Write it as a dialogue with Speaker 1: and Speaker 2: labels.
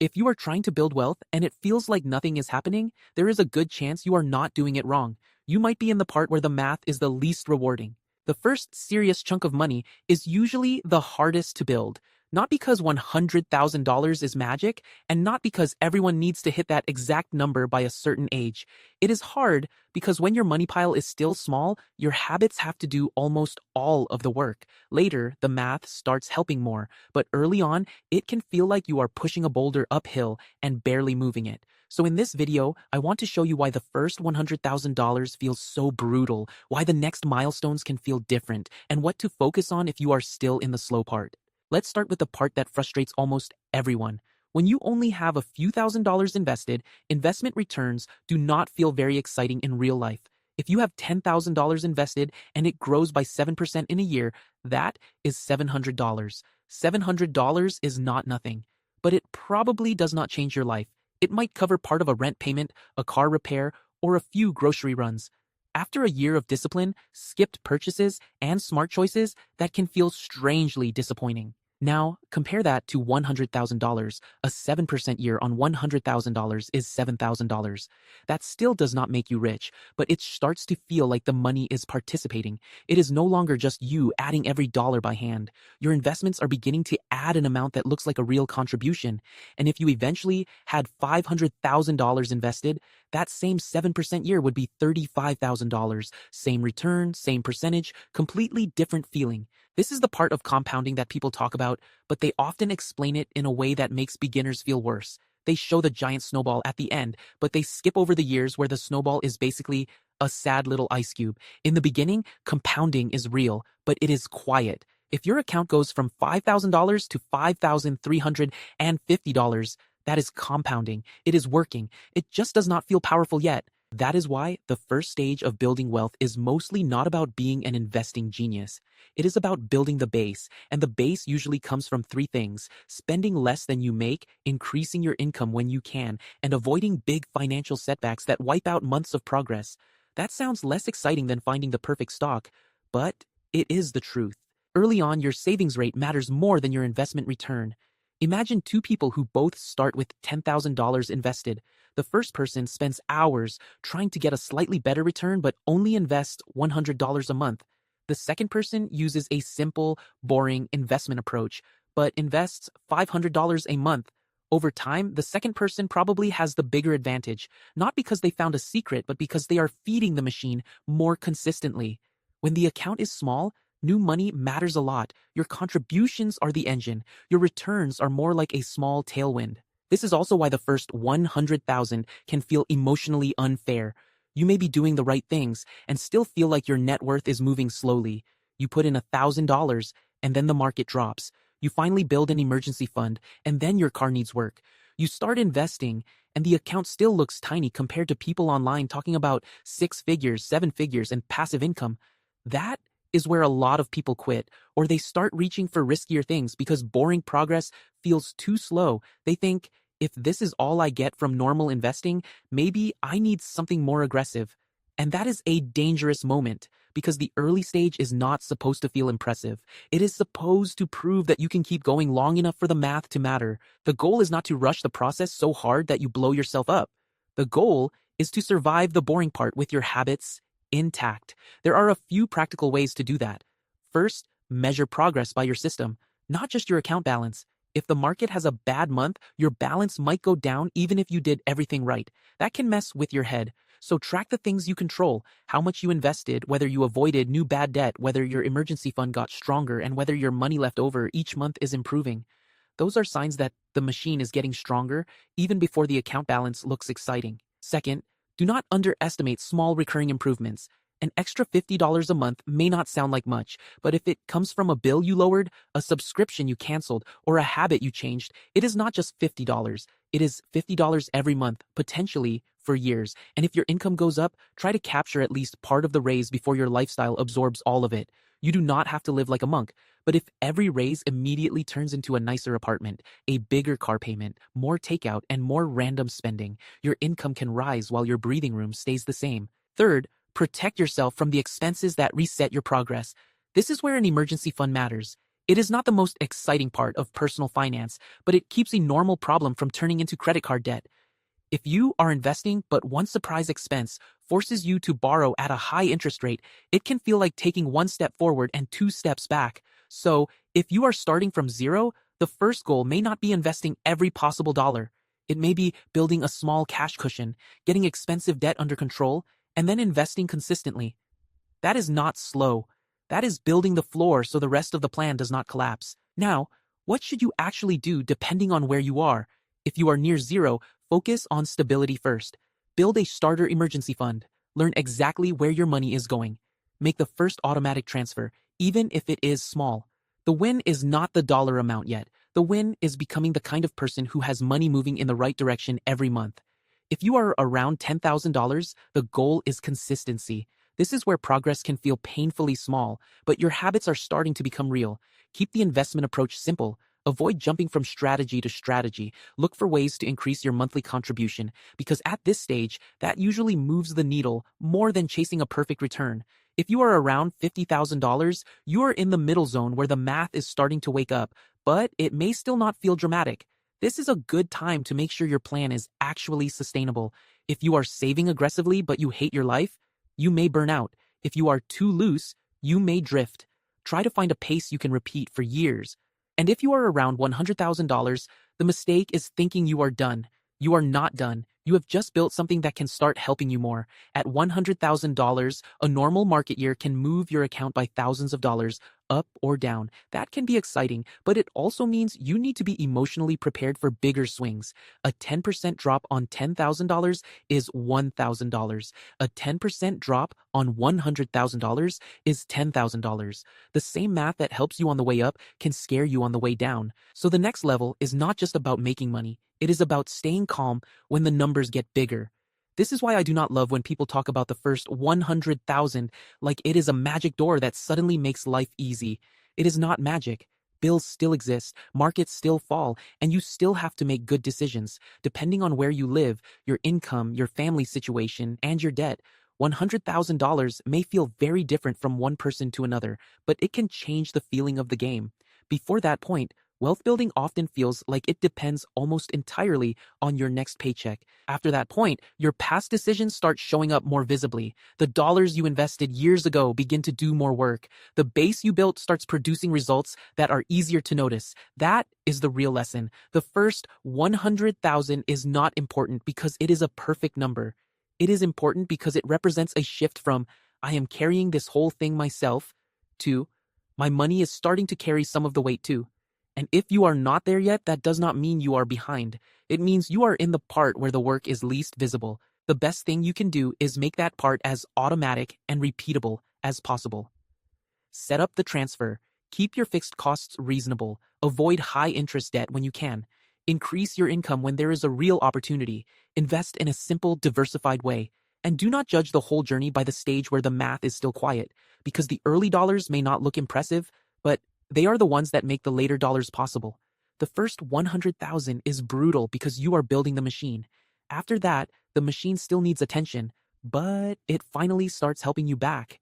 Speaker 1: If you are trying to build wealth and it feels like nothing is happening, there is a good chance you are not doing it wrong. You might be in the part where the math is the least rewarding. The first serious chunk of money is usually the hardest to build. Not because $100,000 is magic, and not because everyone needs to hit that exact number by a certain age. It is hard because when your money pile is still small, your habits have to do almost all of the work. Later, the math starts helping more, but early on, it can feel like you are pushing a boulder uphill and barely moving it. So in this video, I want to show you why the first $100,000 feels so brutal, why the next milestones can feel different, and what to focus on if you are still in the slow part. Let's start with the part that frustrates almost everyone. When you only have a few $1,000s invested, investment returns do not feel very exciting in real life. If you have $10,000 invested and it grows by 7% in a year, that is $700. $700 is not nothing, but it probably does not change your life. It might cover part of a rent payment, a car repair, or a few grocery runs. After a year of discipline, skipped purchases, and smart choices, that can feel strangely disappointing. Now, compare that to $100,000. A 7% year on $100,000 is $7,000. That still does not make you rich, but it starts to feel like the money is participating. It is no longer just you adding every dollar by hand. Your investments are beginning to add an amount that looks like a real contribution. And if you eventually had $500,000 invested, that same 7% year would be $35,000. Same return, same percentage, completely different feeling. This is the part of compounding that people talk about, but they often explain it in a way that makes beginners feel worse. They show the giant snowball at the end, but they skip over the years where the snowball is basically a sad little ice cube. In the beginning, compounding is real, but it is quiet. If your account goes from $5,000 to $5,350, that is compounding. It is working. It just does not feel powerful yet. That is why the first stage of building wealth is mostly not about being an investing genius. It is about building the base, and the base usually comes from three things: spending less than you make, increasing your income when you can, and avoiding big financial setbacks that wipe out months of progress. That sounds less exciting than finding the perfect stock, but it is the truth. Early on, your savings rate matters more than your investment return. Imagine two people who both start with $10,000 invested. The first person spends hours trying to get a slightly better return but only invests $100 a month. The second person uses a simple, boring investment approach but invests $500 a month. Over time, the second person probably has the bigger advantage, not because they found a secret but because they are feeding the machine more consistently. When the account is small, new money matters a lot. Your contributions are the engine. Your returns are more like a small tailwind. This is also why the first 100,000 can feel emotionally unfair. You may be doing the right things and still feel like your net worth is moving slowly. You put in $1,000 and then the market drops. You finally build an emergency fund and then your car needs work. You start investing and the account still looks tiny compared to people online talking about 6 figures, 7 figures, and passive income. That is where a lot of people quit, or they start reaching for riskier things because boring progress feels too slow. They think, if this is all I get from normal investing, maybe I need something more aggressive. And that is a dangerous moment because the early stage is not supposed to feel impressive. It is supposed to prove that you can keep going long enough for the math to matter. The goal is not to rush the process so hard that you blow yourself up. The goal is to survive the boring part with your habits intact. There are a few practical ways to do that. First, measure progress by your system, not just your account balance. If the market has a bad month, your balance might go down even if you did everything right. That can mess with your head. So track the things you control: how much you invested, whether you avoided new bad debt, whether your emergency fund got stronger, and whether your money left over each month is improving. Those are signs that the machine is getting stronger even before the account balance looks exciting. Second, do not underestimate small recurring improvements. An extra $50 a month may not sound like much, but if it comes from a bill you lowered, a subscription you canceled, or a habit you changed, it is not just $50. It is $50 every month, potentially for years. And if your income goes up, try to capture at least part of the raise before your lifestyle absorbs all of it. You do not have to live like a monk. But if every raise immediately turns into a nicer apartment, a bigger car payment, more takeout, and more random spending, your income can rise while your breathing room stays the same. Third, protect yourself from the expenses that reset your progress. This is where an emergency fund matters. It is not the most exciting part of personal finance, but it keeps a normal problem from turning into credit card debt. If you are investing but one surprise expense forces you to borrow at a high interest rate, it can feel like taking one step forward and two steps back. So, if you are starting from zero, the first goal may not be investing every possible dollar. It may be building a small cash cushion, getting expensive debt under control, and then investing consistently. That is not slow. That is building the floor so the rest of the plan does not collapse. Now, what should you actually do depending on where you are? If you are near zero, focus on stability first. Build a starter emergency fund. Learn exactly where your money is going. Make the first automatic transfer, even if it is small. The win is not the dollar amount yet. The win is becoming the kind of person who has money moving in the right direction every month. If you are around $10,000, the goal is consistency. This is where progress can feel painfully small, but your habits are starting to become real. Keep the investment approach simple. Avoid jumping from strategy to strategy. Look for ways to increase your monthly contribution, because at this stage, that usually moves the needle more than chasing a perfect return. If you are around $50,000, you are in the middle zone where the math is starting to wake up, but it may still not feel dramatic. This is a good time to make sure your plan is actually sustainable. If you are saving aggressively but you hate your life, you may burn out. If you are too loose, you may drift. Try to find a pace you can repeat for years. And if you are around $100,000, the mistake is thinking you are done. You are not done. You have just built something that can start helping you more. At $100,000, a normal market year can move your account by thousands of dollars, up or down. That can be exciting, but it also means you need to be emotionally prepared for bigger swings. A 10% drop on $10,000 is $1,000. A 10% drop on $100,000 is $10,000. The same math that helps you on the way up can scare you on the way down. So the next level is not just about making money. It is about staying calm when the numbers get bigger. This is why I do not love when people talk about the first 100,000 like it is a magic door that suddenly makes life easy. It is not magic. Bills still exist, markets still fall, and you still have to make good decisions, depending on where you live, your income, your family situation, and your debt. $100,000 may feel very different from one person to another, but it can change the feeling of the game. Before that point, wealth building often feels like it depends almost entirely on your next paycheck. After that point, your past decisions start showing up more visibly. The dollars you invested years ago begin to do more work. The base you built starts producing results that are easier to notice. That is the real lesson. The first 100,000 is not important because it is a perfect number. It is important because it represents a shift from, I am carrying this whole thing myself, to, my money is starting to carry some of the weight too. And if you are not there yet, that does not mean you are behind. It means you are in the part where the work is least visible. The best thing you can do is make that part as automatic and repeatable as possible. Set up the transfer. Keep your fixed costs reasonable. Avoid high interest debt when you can. Increase your income when there is a real opportunity. Invest in a simple, diversified way. And do not judge the whole journey by the stage where the math is still quiet, because the early dollars may not look impressive, but they are the ones that make the later dollars possible. The first 100,000 is brutal because you are building the machine. After that, the machine still needs attention, but it finally starts helping you back.